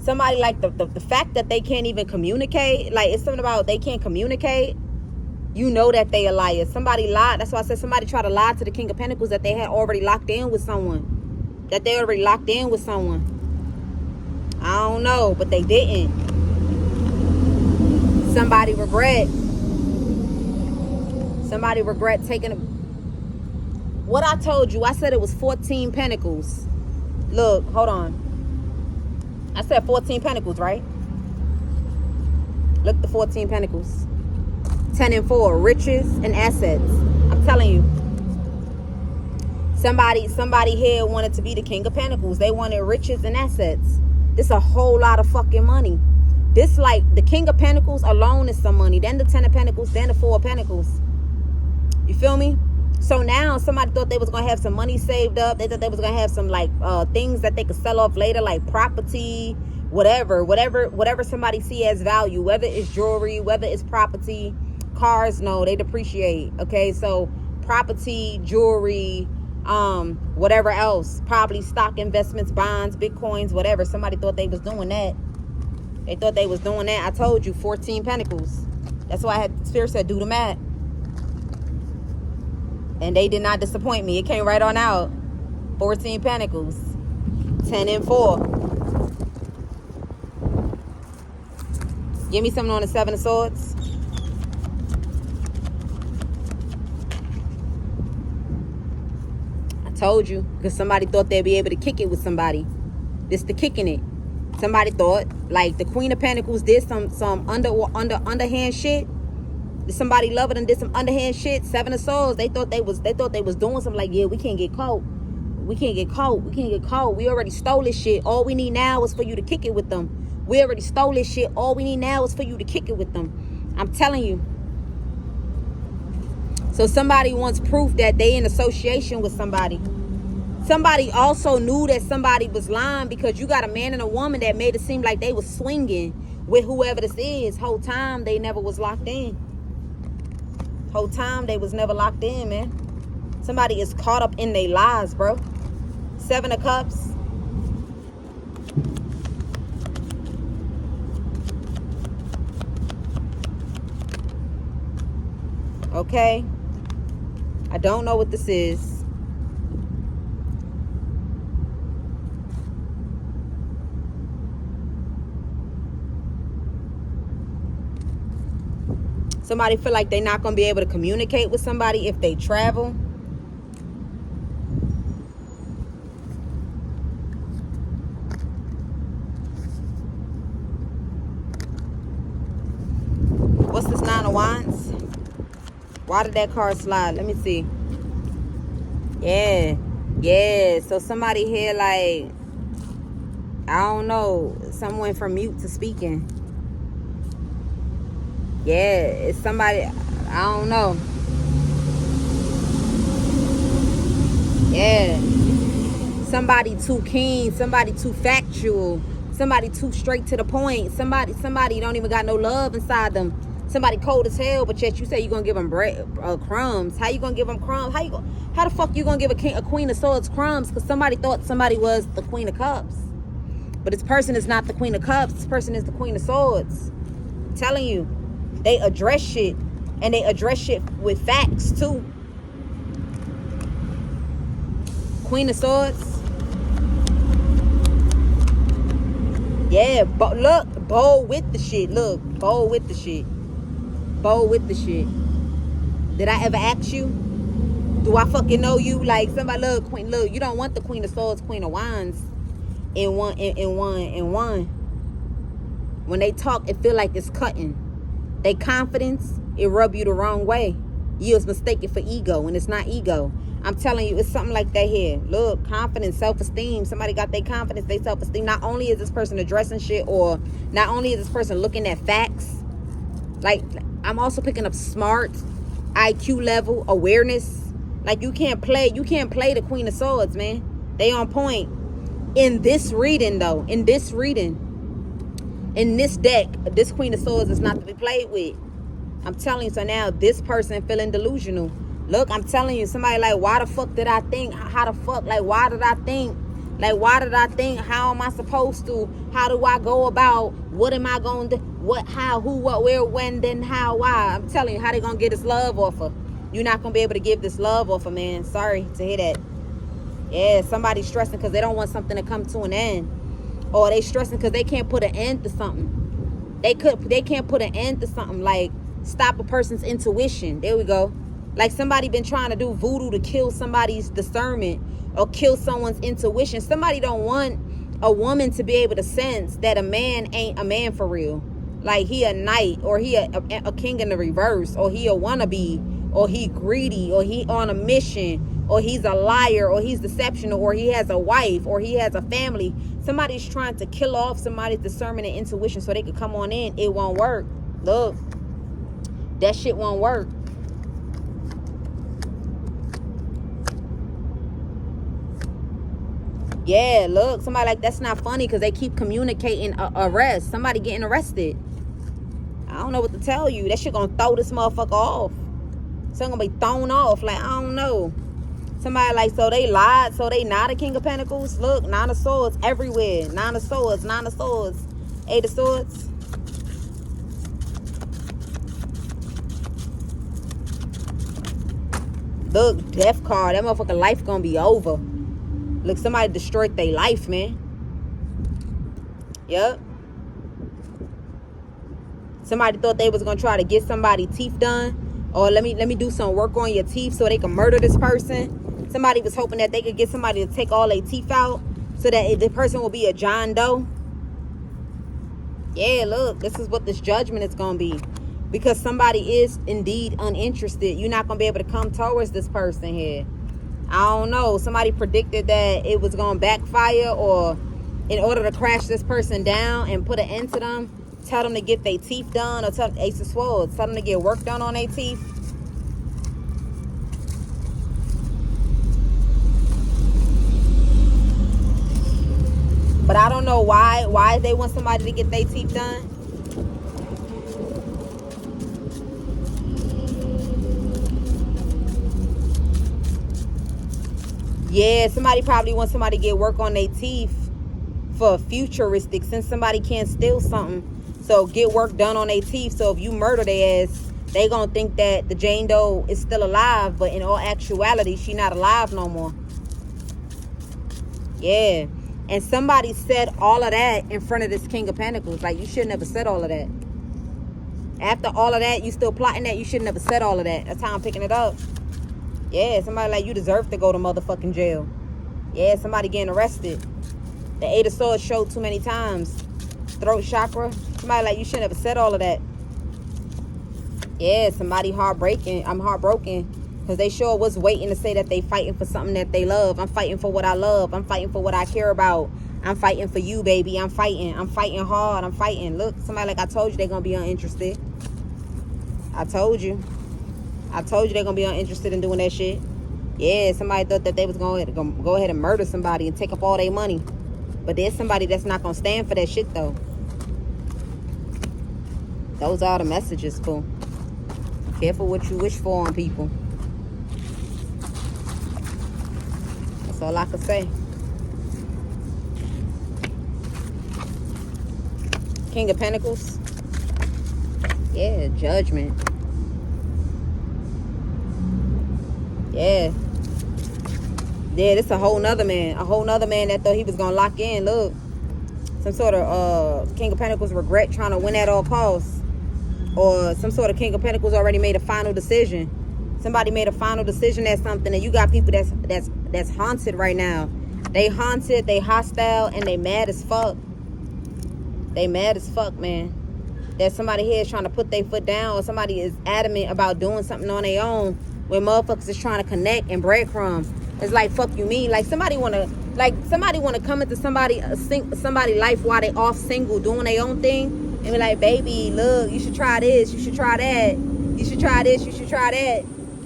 Somebody, like, the fact that they can't even communicate, like, it's something about they can't communicate. You know that they a liar. Somebody lied. That's why I said somebody tried to lie to the King of Pentacles that they had already locked in with someone. I don't know, but they didn't. Somebody regret taking what I told you. I said it was 14 Pentacles. Look, hold on. I said 14 Pentacles, right? Look, the 14 Pentacles. 10 and 4, riches and assets. I'm telling you. Somebody here wanted to be the King of Pentacles. They wanted riches and assets. This a whole lot of fucking money. This, like, the King of Pentacles alone is some money. Then the 10 of Pentacles, then the 4 of Pentacles. You feel me? So now somebody thought they was going to have some money saved up. They thought they was going to have some, like, things that they could sell off later, like property, whatever somebody see as value, whether it's jewelry, whether it's property. Cars, no, they depreciate. Okay, so property, jewelry, whatever else, probably stock investments, bonds, bitcoins, whatever. Somebody thought they was doing that. I told you, 14 Pentacles. That's why I had Spirit said do the math. And they did not disappoint me. It came right on out. 14 Pentacles. 10 and 4. Give me something on the 7 of Swords. I told you. Because somebody thought they'd be able to kick it with somebody. This the kicking it. Somebody thought, like, the Queen of Pentacles did some underhand shit. Somebody loved and did some underhand shit. 7 of Swords. They thought they was doing something, like, yeah, we can't get caught. We already stole this shit. All we need now is for you to kick it with them. All we need now is for you to kick it with them. I'm telling you. So somebody wants proof that they in association with somebody. Somebody also knew that somebody was lying, because you got a man and a woman that made it seem like they was swinging with whoever this is. Whole time they never was locked in. Man. Somebody is caught up in their lies, bro. 7 of Cups. Okay. I don't know what this is. Somebody feel like they're not going to be able to communicate with somebody if they travel. What's this 9 of Wands? Why did that card slide? Let me see. Yeah. So somebody here, like, I don't know. Someone went from mute to speaking. Yeah, it's somebody, I don't know. Yeah. Somebody too keen, somebody too factual, somebody too straight to the point. Somebody don't even got no love inside them. Somebody cold as hell, but yet you say you're going to give them crumbs. How you going to give them crumbs? How the fuck you going to give a Queen of Swords crumbs? Because somebody thought somebody was the Queen of Cups. But this person is not the Queen of Cups. This person is the Queen of Swords. I'm telling you. They address shit, and they address shit with facts too. Queen of Swords. Yeah, but look, bold with the shit. Look, bold with the shit. Did I ever ask you? Do I fucking know you? Like, somebody, look, queen, look, you don't want the Queen of Swords, Queen of Wands in one. When they talk, it feel like it's cutting. They confidence, it rub you the wrong way. You was mistaken for ego, and it's not ego. I'm telling you, it's something like that here. Look, confidence, self-esteem. Somebody got their confidence, their self-esteem. Not only is this person addressing shit, or not only is this person looking at facts, like, I'm also picking up smart, IQ level, awareness. Like, you can't play the Queen of Swords, man. They on point. In this reading, though, in this deck, this Queen of Swords is not to be played with. I'm telling you. So now this person feeling delusional. Look, I'm telling you, somebody like, why the fuck did I think? How the fuck? Like, why did I think? Like, why did I think? How am I supposed to? How do I go about? What am I going to do? What, how, who, what, where, when, then, how, why? I'm telling you, how they going to get this love offer? You're not going to be able to give this love offer, man. Sorry to hear that. Yeah, somebody's stressing because they don't want something to come to an end. Or they stressing because they can't put an end to something. They can't put an end to something, like stop a person's intuition. There we go. Like somebody been trying to do voodoo to kill somebody's discernment or kill someone's intuition. Somebody don't want a woman to be able to sense that a man ain't a man for real. Like he a knight, or he a king in the reverse, or he a wannabe, or he greedy, or he on a mission, or he's a liar, or he's deceptional, or he has a wife, or he has a family. Somebody's trying to kill off somebody's discernment and intuition so they could come on in. It won't work. Look, that shit won't work. Yeah, look, somebody like, that's not funny because they keep communicating arrest. Somebody getting arrested. I don't know what to tell you. That shit gonna throw this motherfucker off. So gonna be thrown off. Like, I don't know. Somebody like, so they lied, so they not a King of Pentacles. Look, Nine of Swords everywhere. Nine of Swords, Nine of Swords, Eight of Swords. Look, Death card. That motherfucker life gonna be over. Look, somebody destroyed their life, man. Yep. Somebody thought they was gonna try to get somebody teeth done, or let me do some work on your teeth so they can murder this person. Somebody was hoping that they could get somebody to take all their teeth out so that the person will be a John Doe. Yeah, look, this is what this judgment is gonna be, because somebody is indeed uninterested. You're not gonna be able to come towards this person here. I don't know. Somebody predicted that it was going to backfire, or in order to crash this person down and put an end to them, tell them to get their teeth done, or tell Ace of Swords, tell them to get work done on their teeth. But I don't know why they want somebody to get their teeth done. Yeah, somebody probably wants somebody to get work on their teeth for futuristic, since somebody can't steal something. So get work done on their teeth. So if you murder their ass, they gonna think that the Jane Doe is still alive, but in all actuality, she not alive no more. Yeah. And somebody said all of that in front of this King of Pentacles. Like, you should never said all of that. After all of that, you still plotting that, you should never said all of that. That's how I'm picking it up. Yeah, somebody like, you deserve to go to motherfucking jail. Yeah, somebody getting arrested. The Eight of Swords showed too many times. Throat chakra. Somebody like, you shouldn't have said all of that. Yeah, somebody heartbreaking. I'm heartbroken because they sure was waiting to say that they fighting for something that they love. I'm fighting for what I love. I'm fighting for what I care about. I'm fighting for you, baby. I'm fighting hard. I'm fighting. Look, somebody like, I told you they're gonna be uninterested. I told you they're gonna be uninterested in doing that shit. Yeah, somebody thought that they was gonna go ahead and murder somebody and take up all their money. But there's somebody that's not gonna stand for that shit though. Those are the messages, fool. Careful what you wish for on people. That's all I can say. King of Pentacles. Yeah, judgment. Yeah. Yeah, this a whole nother man. A whole nother man that thought he was gonna lock in. Look. Some sort of King of Pentacles regret trying to win at all costs. Or some sort of King of Pentacles already made a final decision. Somebody made a final decision at something, and you got people that's haunted right now. They haunted, they hostile, and they mad as fuck. They mad as fuck, man. That somebody here is trying to put their foot down, or somebody is adamant about doing something on their own when motherfuckers is trying to connect and breadcrumbs. It's like, fuck you mean? Like somebody wanna come into somebody life while they off single doing their own thing and be like, baby, look, you should try this, you should try that, you should try this, you should try that,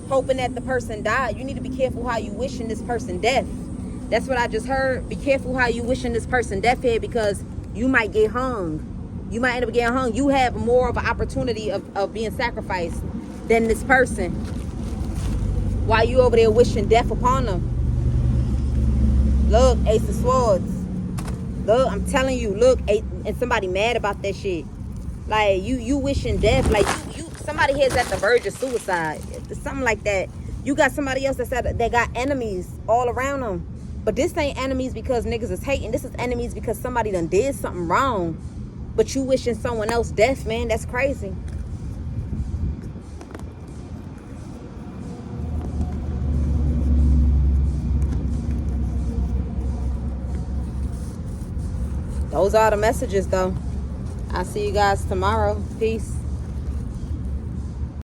hoping that the person died. You need to be careful how you wishing this person death. That's what I just heard. Be careful how you wishing this person death here, because you might get hung. You might end up getting hung. You have more of an opportunity of being sacrificed than this person. While you over there wishing death upon them. Look, Ace of Swords. Look, I'm telling you, look, and somebody mad about that shit. Like, you wishing death. Like, you somebody here's at the verge of suicide. Something like that. You got somebody else that got enemies all around them. But this ain't enemies because niggas is hating. This is enemies because somebody done did something wrong. But you wishing someone else death, man. That's crazy. Those are the messages, though. I'll see you guys tomorrow. Peace.